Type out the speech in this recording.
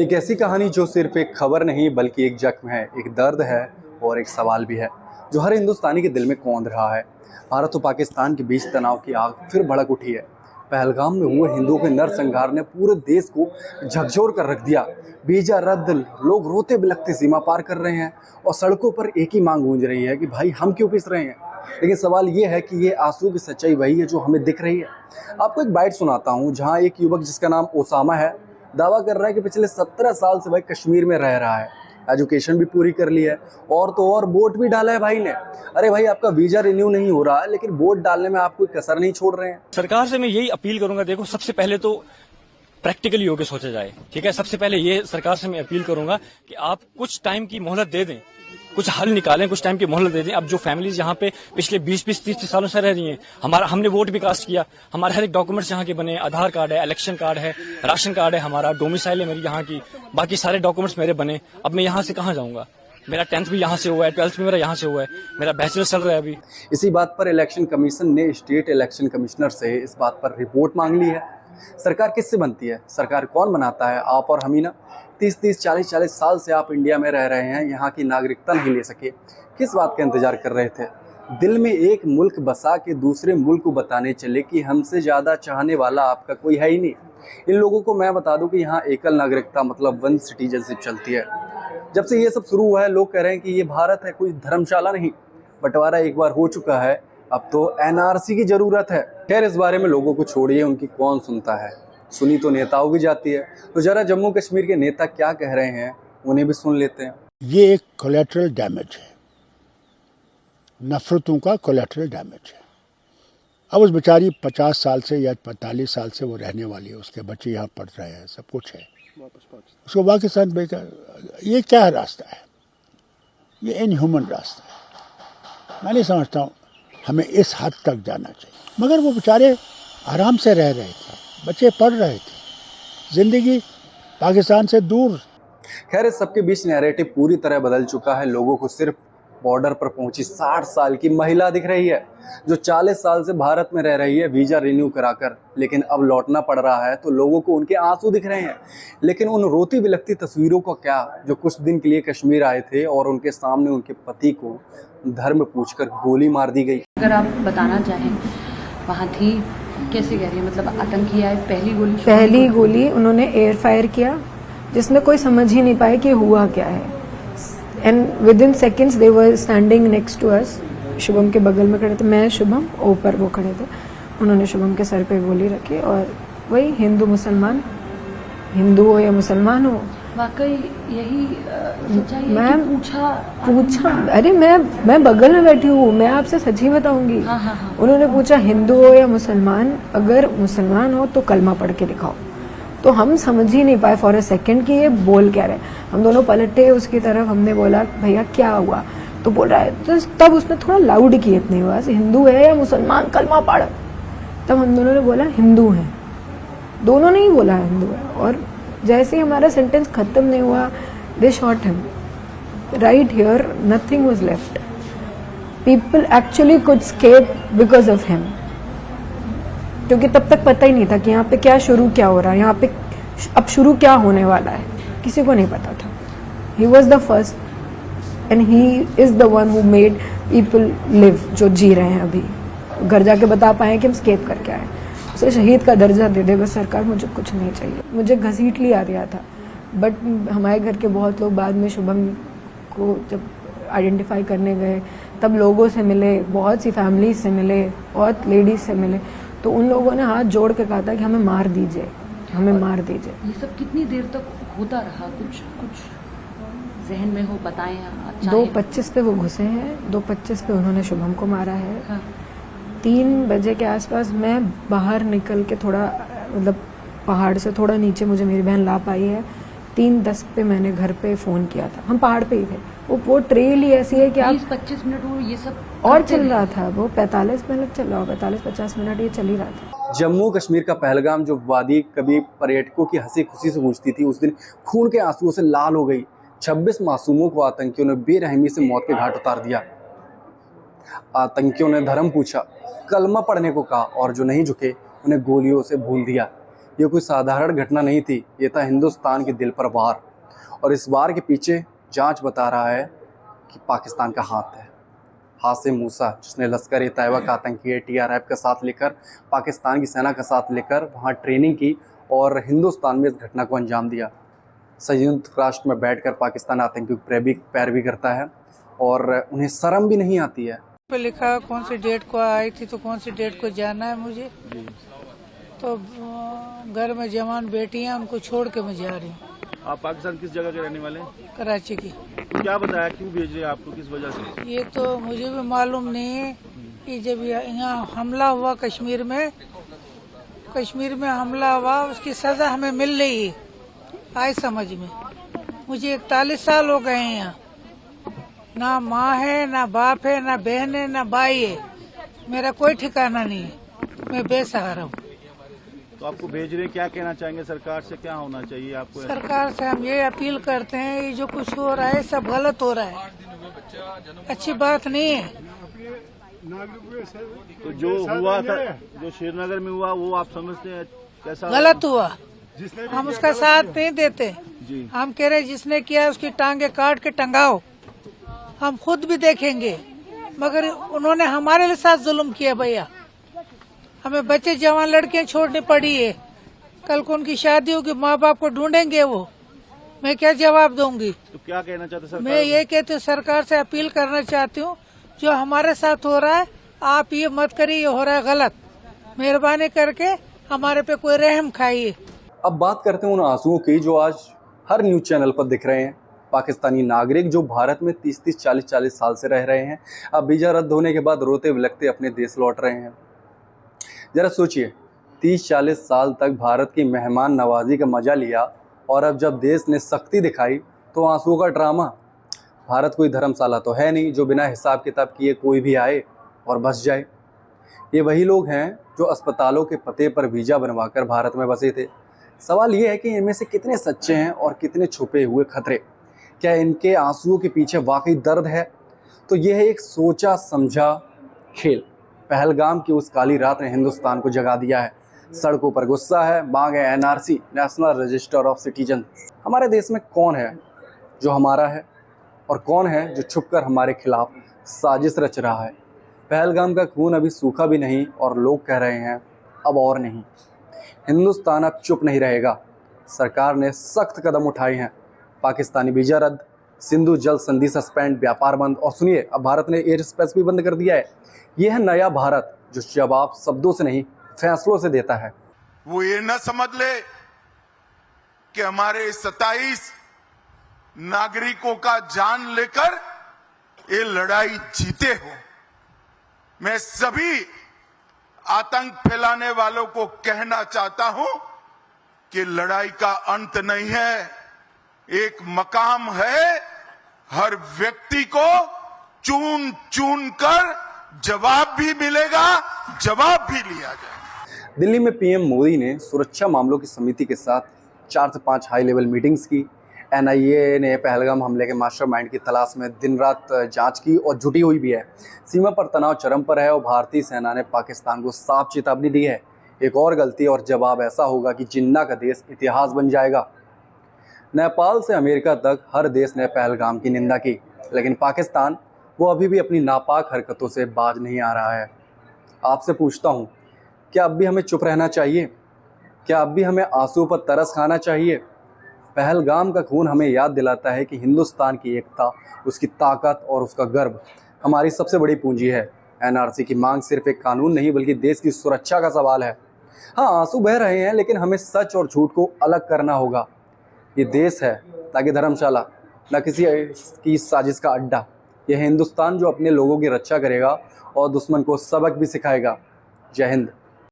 एक ऐसी कहानी जो सिर्फ एक खबर नहीं बल्कि एक जख्म है, एक दर्द है और एक सवाल भी है जो हर हिंदुस्तानी के दिल में कौंध रहा है। भारत और पाकिस्तान के बीच तनाव की आग फिर भड़क उठी है। पहलगाम में हुए हिंदुओं के नरसंहार ने पूरे देश को झकझोर कर रख दिया। वीजा रद्द, लोग रोते बिलखते सीमा पार कर रहे हैं और सड़कों पर एक ही मांग गूंज रही है कि भाई हम क्यों पिस रहे हैं। लेकिन सवाल ये है कि ये आंसू की सच्चाई वही है जो हमें दिख रही है। आपको एक बाइट सुनाता हूँ जहाँ एक युवक जिसका नाम ओसामा है दावा कर रहा है कि पिछले 17 साल से भाई कश्मीर में रह रहा है, एजुकेशन भी पूरी कर ली है और तो और वोट भी डाला है भाई ने। अरे भाई आपका वीजा रिन्यू नहीं हो रहा है लेकिन वोट डालने में आप कोई कसर नहीं छोड़ रहे हैं। सरकार से मैं यही अपील करूंगा, देखो सबसे पहले तो प्रैक्टिकली होकर सोचा जाए, ठीक है। सबसे पहले ये सरकार से मैं अपील करूंगा कि आप कुछ टाइम की मोहलत दे दें, कुछ हल निकालें, कुछ टाइम की मोहलत दे दें। अब जो फैमिलीज यहाँ पे पिछले 20-30 सालों से रह रही हैं, हमने वोट भी कास्ट किया, हमारे हर एक डॉक्यूमेंट्स यहाँ के बने, आधार कार्ड है, इलेक्शन कार्ड है, राशन कार्ड है, हमारा डोमिसाइल है मेरी यहाँ की, बाकी सारे डॉक्यूमेंट्स मेरे बने। अब मैं यहाँ से कहाँ जाऊंगा? मेरा 10th भी यहाँ से हुआ है, 12th भी मेरा यहाँ से हुआ है, मेरा बैचलर चल रहा है अभी। इसी बात पर इलेक्शन कमीशन ने स्टेट इलेक्शन कमिश्नर से इस बात पर रिपोर्ट मांग ली है। सरकार किससे बनती है? सरकार कौन बनाता है? आप और हम ही ना। 30-30, 40-40 साल से आप इंडिया में रह रहे हैं, यहाँ की नागरिकता नहीं ले सके। किस बात का इंतजार कर रहे थे? दिल में एक मुल्क बसा के दूसरे मुल्क को बताने चले कि हमसे ज़्यादा चाहने वाला आपका कोई है ही नहीं। इन लोगों को मैं बता दूं कि यहाँ एकल नागरिकता मतलब वन सिटीजनशिप चलती है। जब से ये सब शुरू हुआ है लोग कह रहे हैं कि ये भारत है, कोई धर्मशाला नहीं। बंटवारा एक बार हो चुका है, अब तो एनआरसी की जरूरत है। खैर इस बारे में लोगों को छोड़िए, उनकी कौन सुनता है। सुनी तो नेताओं की जाती है, तो जरा जम्मू कश्मीर के नेता क्या कह रहे हैं उन्हें भी सुन लेते हैं। ये एक कोलेटरल डैमेज है, नफरतों का कोलेटरल डैमेज है। अब उस बेचारी 50 साल से या 45 साल से वो रहने वाली है, उसके बच्चे यहाँ पढ़ रहे हैं, सब कुछ है, उसको पाकिस्तान भेजा। ये क्या रास्ता है? ये इनह्यूमन रास्ता है। मैं नहीं समझता हूँ हमें इस हद तक जाना चाहिए। मगर वो बेचारे आराम से रह रहे थे, बच्चे पढ़ रहे थे, जिंदगी पाकिस्तान से दूर। खैर इस सबके बीच नैरेटिव पूरी तरह बदल चुका है। लोगों को सिर्फ बॉर्डर पर पहुंची 60 साल की महिला दिख रही है जो 40 साल से भारत में रह रही है वीजा रिन्यू कराकर, लेकिन अब लौटना पड़ रहा है तो लोगों को उनके आंसू दिख रहे हैं। लेकिन उन रोती बिलखती तस्वीरों को क्या जो कुछ दिन के लिए कश्मीर आए थे और उनके सामने उनके पति को धर्म पूछकर गोली मार दी गई। अगर आप बताना चाहें वहाँ थी, कैसे कह रही है? मतलब आतंकी आए, पहली गोली उन्होंने एयर फायर किया जिसमें कोई समझ ही नहीं पाया कि हुआ क्या है। And within seconds they were standing next to us. Shubham के बगल में खड़े थे, मैं शुभम, ऊपर वो खड़े थे। उन्होंने शुभम के सर पे गोली रखी और वही हिंदू मुसलमान, हिंदू हो या मुसलमान हो, वाकई यही सच्चाई है। मैम पूछा अरे मैं बगल में बैठी हूँ, मैं आपसे सच ही बताऊंगी। हाँ। उन्होंने पूछा हिंदू हो या मुसलमान, अगर मुसलमान हो तो कलमा पढ़ के दिखाओ। तो हम समझ ही नहीं पाए फॉर अ सेकंड कि ये बोल क्या रहे। हम दोनों पलटे उसकी तरफ, हमने बोला भैया क्या हुआ? तो बोल रहा है, तो तब उसने थोड़ा लाउड की अपनी आवाज, हिंदू है या मुसलमान, कलमा पढ़। तब हम दोनों ने बोला हिंदू है, दोनों ने ही बोला हिंदू है। और जैसे ही हमारा सेंटेंस खत्म नहीं हुआ, they shot him right here, nothing was left. People actually could escape because of him, क्योंकि तब तक पता ही नहीं था कि यहाँ पे क्या शुरू क्या हो रहा है, यहाँ पे अब शुरू क्या होने वाला है, किसी को नहीं पता था। He was the first and he is the one who made people live, जो जी रहे हैं अभी। घर जाके बता पाए कि हम स्केप करके आए। उसे शहीद का दर्जा दे दे बस सरकार, मुझे कुछ नहीं चाहिए। मुझे घसीट लिया दिया था, बट हमारे घर के बहुत लोग बाद में शुभम को जब आइडेंटिफाई करने गए तब लोगों से मिले, बहुत सी फैमिली से मिले, बहुत लेडीज से मिले, तो उन लोगों ने हाथ जोड़ के कहा था कि हमें मार दीजिए, हमें मार दीजिए। ये सब कितनी देर तक होता रहा? कुछ जहन में हो बताएं। 2:25 पे वो घुसे हैं, 2:25 पे उन्होंने शुभम को मारा है। हाँ। 3 बजे के आसपास मैं बाहर निकल के थोड़ा, मतलब पहाड़ से थोड़ा नीचे मुझे मेरी बहन ला पाई है। 3:10 पे मैंने घर पे फोन किया था, हम पहाड़ पे ही थे। वो ट्रेल ही ऐसी है कि आप 20-25 मिनट वो ये सब और चल रहा था, वो 45 मिनट चल रहा, 45-50 मिनट ये चल ही रहा था। जम्मू कश्मीर का पहलगाम जो वादी कभी पर्यटकों की हंसी खुशी से गूंजती थी, उस दिन खून के आंसुओं से लाल हो गई। 26 मासूमों को आतंकियों ने बेरहमी से मौत के घाट उतार दिया। आतंकियों ने धर्म पूछा, कलमा पढ़ने को कहा और जो नहीं झुके उन्हें गोलियों से भून दिया। ये कोई साधारण घटना नहीं थी, ये था हिंदुस्तान के दिल पर वार। और इस वार के पीछे जांच बता रहा है कि पाकिस्तान का हाथ है। हासिम मूसा, जिसने लश्कर ए तैयबा का आतंकी TRF का साथ लेकर, पाकिस्तान की सेना का साथ लेकर वहाँ ट्रेनिंग की और हिंदुस्तान में इस घटना को अंजाम दिया। संयुक्त राष्ट्र में बैठकर पाकिस्तान आतंकी की पैरवी करता है और उन्हें शर्म भी नहीं आती है। पे लिखा कौन सी डेट को आई थी, तो कौन सी डेट को जाना है मुझे, तो घर में जवान बेटियां, उनको छोड़ के मैं जा रही हूँ। आप पाकिस्तान किस जगह के रहने वाले हैं? कराची की। क्या बताया, क्यों भेज रहे हैं आपको, किस वजह से? ये तो मुझे भी मालूम नहीं है कि जब यहाँ हमला हुआ कश्मीर में हमला हुआ, उसकी सजा हमें मिल रही है। आए समझ में, मुझे 41 साल हो गए हैं यहाँ, ना माँ है, ना बाप है, ना बहन है, ना भाई है, मेरा कोई ठिकाना नहीं है, मैं बेसहारा हूँ। तो आपको भेज रहे हैं, क्या कहना चाहेंगे सरकार से, क्या होना चाहिए आपको? सरकार से हम ये अपील करते हैं, ये जो कुछ हो रहा है सब गलत हो रहा है, अच्छी बात नहीं है। तो जो हुआ था, जो श्रीनगर में हुआ, वो आप समझते हैं कैसा? गलत हुआ, हम उसका साथ नहीं देते जी। हम कह रहे जिसने किया उसकी टांगे काट के टंगाओ, हम खुद भी देखेंगे, मगर उन्होंने हमारे साथ जुल्म किया भैया। हमें बच्चे जवान लड़कियां छोड़नी पड़ी है, कल को उनकी शादी होगी, माँ बाप को ढूंढेंगे वो, मैं क्या जवाब दूंगी? तो क्या कहना चाहते सरकार? मैं ये कहती हूँ, सरकार से अपील करना चाहती हूँ, जो हमारे साथ हो रहा है आप ये मत करिए, ये हो रहा है गलत, मेहरबानी करके हमारे पे कोई रहम खाइए। अब बात करते हैं उन आंसुओं की जो आज हर न्यूज़ चैनल पर दिख रहे हैं। पाकिस्तानी नागरिक जो भारत में 30-30, 40-40 साल से रह रहे हैं, अब वीज़ा रद्द होने के बाद रोते बिलखते अपने देश लौट रहे हैं। ज़रा सोचिए, 30-40 साल तक भारत की मेहमान नवाजी का मज़ा लिया और अब जब देश ने सख्ती दिखाई तो आंसुओं का ड्रामा। भारत कोई धर्मशाला तो है नहीं जो बिना हिसाब किताब किए कोई भी आए और बस जाए। ये वही लोग हैं जो अस्पतालों के पते पर वीज़ा बनवाकर भारत में बसे थे। सवाल ये है कि इनमें से कितने सच्चे हैं और कितने छुपे हुए खतरे। क्या इनके आंसुओं के पीछे वाकई दर्द है? तो यह है एक सोचा समझा खेल। पहलगाम की उस काली रात ने हिंदुस्तान को जगा दिया है। सड़कों पर गुस्सा है, मांग है NRC, national register of citizen. हमारे देश में कौन है जो हमारा है और कौन है जो छुपकर हमारे खिलाफ साजिश रच रहा है? पहलगाम का खून अभी सूखा भी नहीं और लोग कह रहे हैं अब और नहीं। हिंदुस्तान अब चुप नहीं रहेगा। सरकार ने सख्त कदम उठाए हैं। पाकिस्तानी वीज़ा रद्द, सिंधु जल संधि सस्पेंड, व्यापार बंद और सुनिए, अब भारत ने एयर स्पेस भी बंद कर दिया है। यह है नया भारत जो जवाब शब्दों से नहीं फैसलों से देता है। वो ये न समझ ले कि हमारे 27 नागरिकों का जान लेकर ये लड़ाई जीते हो। मैं सभी आतंक फैलाने वालों को कहना चाहता हूं कि लड़ाई का अंत नहीं है, एक मकाम है। हर व्यक्ति को चुन चुन कर जवाब भी मिलेगा, जवाब भी लिया जाएगा। दिल्ली में PM मोदी ने सुरक्षा मामलों की समिति के साथ 4 से 5 हाई लेवल मीटिंग्स की। NIA ने पहलगाम हमले के मास्टरमाइंड की तलाश में दिन रात जांच की और जुटी हुई भी है। सीमा पर तनाव चरम पर है और भारतीय सेना ने पाकिस्तान को साफ चेतावनी दी है, एक और गलती और जवाब ऐसा होगा कि जिन्ना का देश इतिहास बन जाएगा। नेपाल से अमेरिका तक हर देश ने पहलगाम की निंदा की, लेकिन पाकिस्तान वो अभी भी अपनी नापाक हरकतों से बाज नहीं आ रहा है। आपसे पूछता हूँ, क्या अब भी हमें चुप रहना चाहिए? क्या अब भी हमें आंसुओं पर तरस खाना चाहिए? पहलगाम का खून हमें याद दिलाता है कि हिंदुस्तान की एकता, उसकी ताकत और उसका गर्व हमारी सबसे बड़ी पूंजी है। NRC की मांग सिर्फ एक कानून नहीं बल्कि देश की सुरक्षा का सवाल है। हाँ, आंसू बह रहे हैं, लेकिन हमें सच और झूठ को अलग करना होगा। ये देश है ना कि धर्मशाला, न किसी की साजिश का अड्डा। यह हिंदुस्तान जो अपने लोगों की रक्षा करेगा और दुश्मन को सबक भी सिखाएगा। जय हिंद।